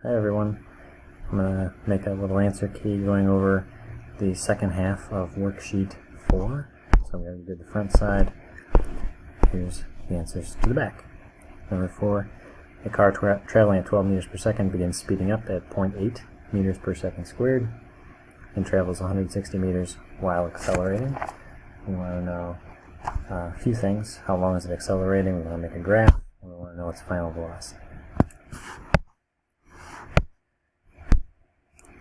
Hi everyone, I'm going to make a little answer key going over the second half of worksheet 4. So I'm going to do the front side. Here's the answers to the back. Number 4, a car traveling at 12 meters per second begins speeding up at 0.8 meters per second squared and travels 160 meters while accelerating. We want to know a few things. How long is it accelerating? We want to make a graph, and we want to know its final velocity.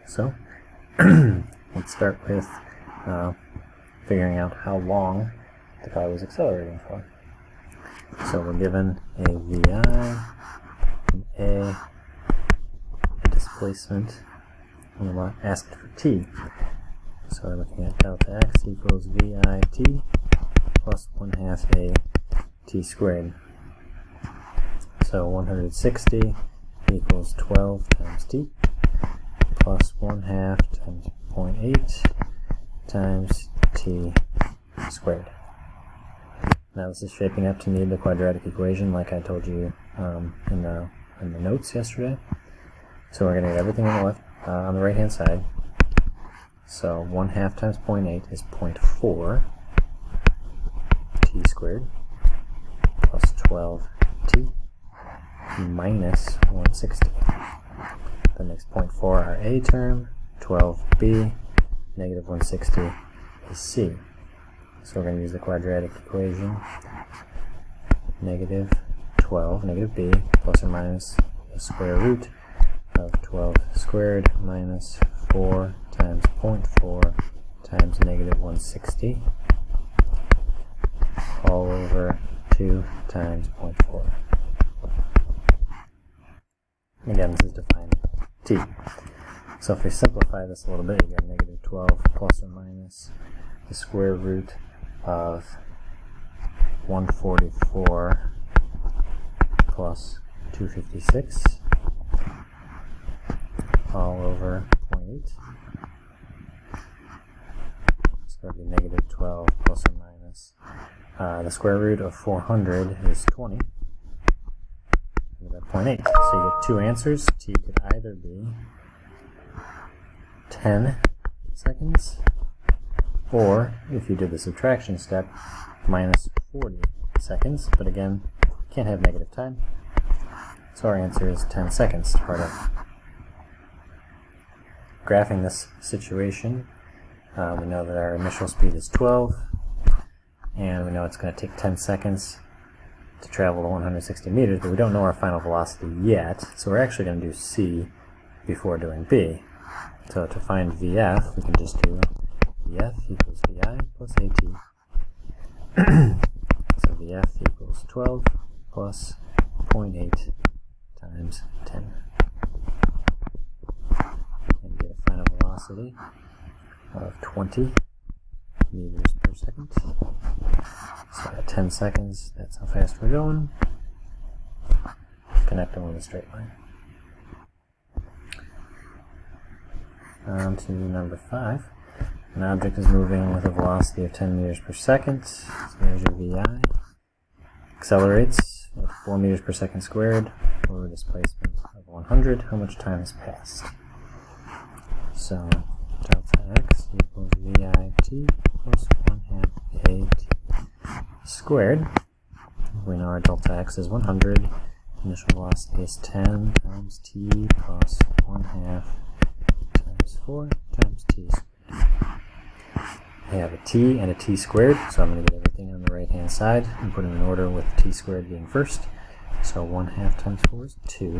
So, let's start with figuring out how long the car was accelerating for. So we're given a VI, an a displacement, and we're asked for t. So we're looking at delta x equals VIT plus 1/2 a t squared. So 160 equals 12 times t plus 1/2 times 0.8 times t squared. Now this is shaping up to need the quadratic equation like I told you in the notes yesterday. So we're going to get everything on the left, on the right hand side. So 1/2 times 0.8 is 0.4 t squared plus 12t minus 160. The next 0.4 our a term, 12b, negative 160 is c. So we're going to use the quadratic equation, negative 12, negative b, plus or minus the square root of 12 squared minus 4 times 0.4 times negative 160, all over 2 times 0.4. Again, this is defined t. So if we simplify this a little bit, you get negative 12 plus or minus the square root of 144 plus 256 all over 0.8. So that would be negative 12 plus or minus the square root of 400 is 20. At 0.8. So you get two answers. T could either be 10 seconds, or if you did the subtraction step, minus 40 seconds. But again, can't have negative time. So our answer is 10 seconds to start out. Graphing this situation, we know that our initial speed is 12, and we know it's going to take 10 seconds to travel to 160 meters, but we don't know our final velocity yet, so we're actually going to do c before doing b. So to find vf, we can just do vf equals vi plus at. So vf equals 12 plus 0.8 times 10. And get a final velocity of 20 meters per second. So at 10 seconds, that's how fast we're going. Connect them with a straight line. On to number 5. An object is moving with a velocity of 10 meters per second. So there's your VI. Accelerates at 4 meters per second squared over a displacement of 100. How much time has passed? So delta x equals VIT plus 1/2 AT squared. We know our delta x is 100. Initial velocity is 10 times t plus 1/2 times 4 times t squared. I have a t and a t squared, so I'm going to get everything on the right hand side and put them in order with t squared being first. So 1/2 times 4 is 2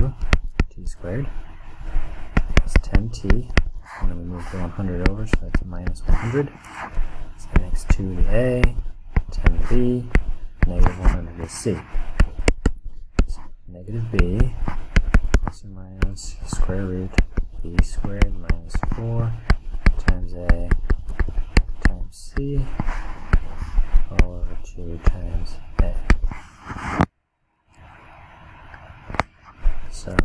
t squared plus 10t, and then we move the 100 over, so that's minus 100. So that makes 2 the a, 10b, negative 100 is c. So negative b plus or minus square root b squared minus 4 times a times c all over 2 times a. So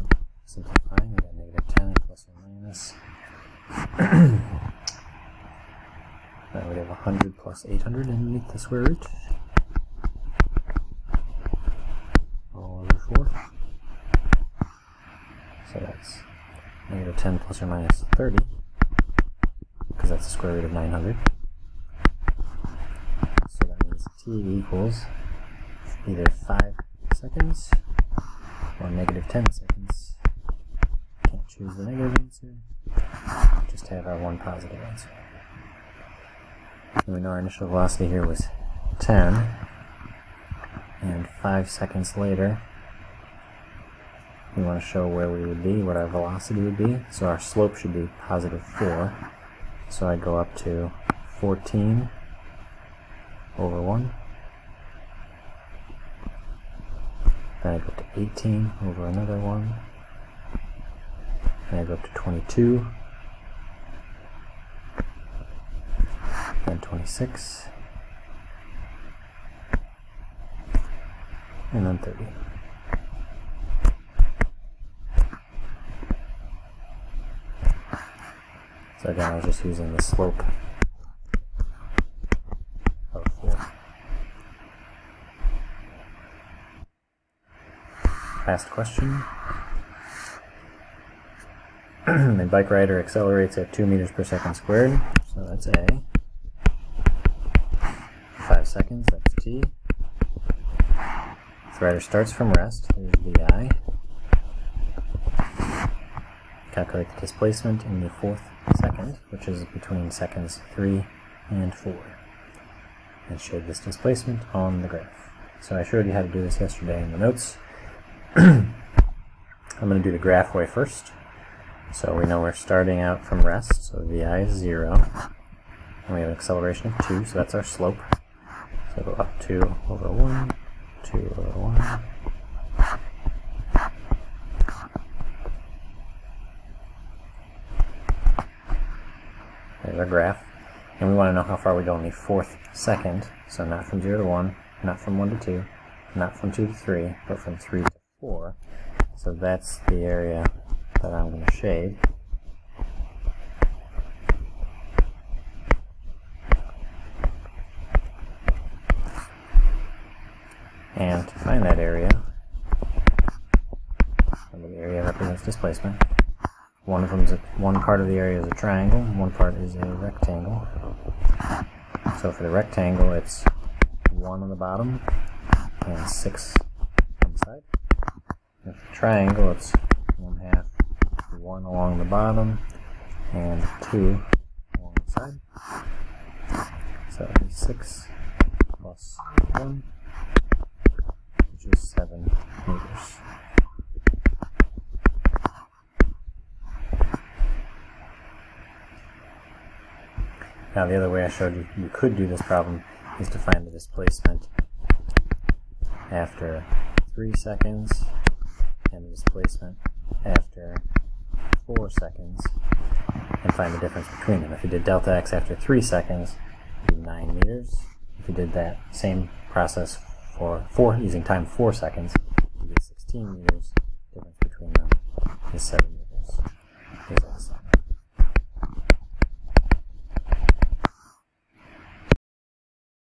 simplifying, we got negative 10 plus or minus. Now we have 100 plus 800 underneath the square root. All over 4. So that's negative 10 plus or minus 30, because that's the square root of 900. So that means t equals either 5 seconds or negative 10 seconds. Can't choose the negative answer, just have our one positive answer. And we know our initial velocity here was 10, and 5 seconds later we want to show where we would be, what our velocity would be. So our slope should be positive 4. So I'd go up to 14 over 1. Then I go up to 18 over another 1. Then I go up to 22. Then 26. And then 30. So again, I was just using the slope of 4. Last question. A bike rider accelerates at 2 meters per second squared, so that's A. 5 seconds, that's T. The rider starts from rest, here's VI. Calculate the displacement in the 4th second, which is between seconds 3 and 4. And shade this displacement on the graph. So I showed you how to do this yesterday in the notes. I'm going to do the graph way first. So we know we're starting out from rest, so VI is 0. And we have an acceleration of 2, so that's our slope. So go up 2 over 1, 2 over 1. There's our graph. And we want to know how far we go in the 4th second. So not from 0 to 1, not from 1 to 2, not from 2 to 3, but from 3 to 4. So that's the area that I'm going to shade. And to find that area, the area represents displacement. One part of the area is a triangle, and one part is a rectangle. So for the rectangle, it's 1 on the bottom and 6 on the side. And for the triangle, it's 1/2, 1 along the bottom, and 2 along the side. So that is 6 plus 1, which is 7 meters. Now the other way I showed you you could do this problem is to find the displacement after 3 seconds and the displacement after 4 seconds and find the difference between them. If you did delta x after 3 seconds, it would be 9 meters. If you did that same process for using time 4 seconds, you get 16 meters. The difference between them is 7 meters. Here's that.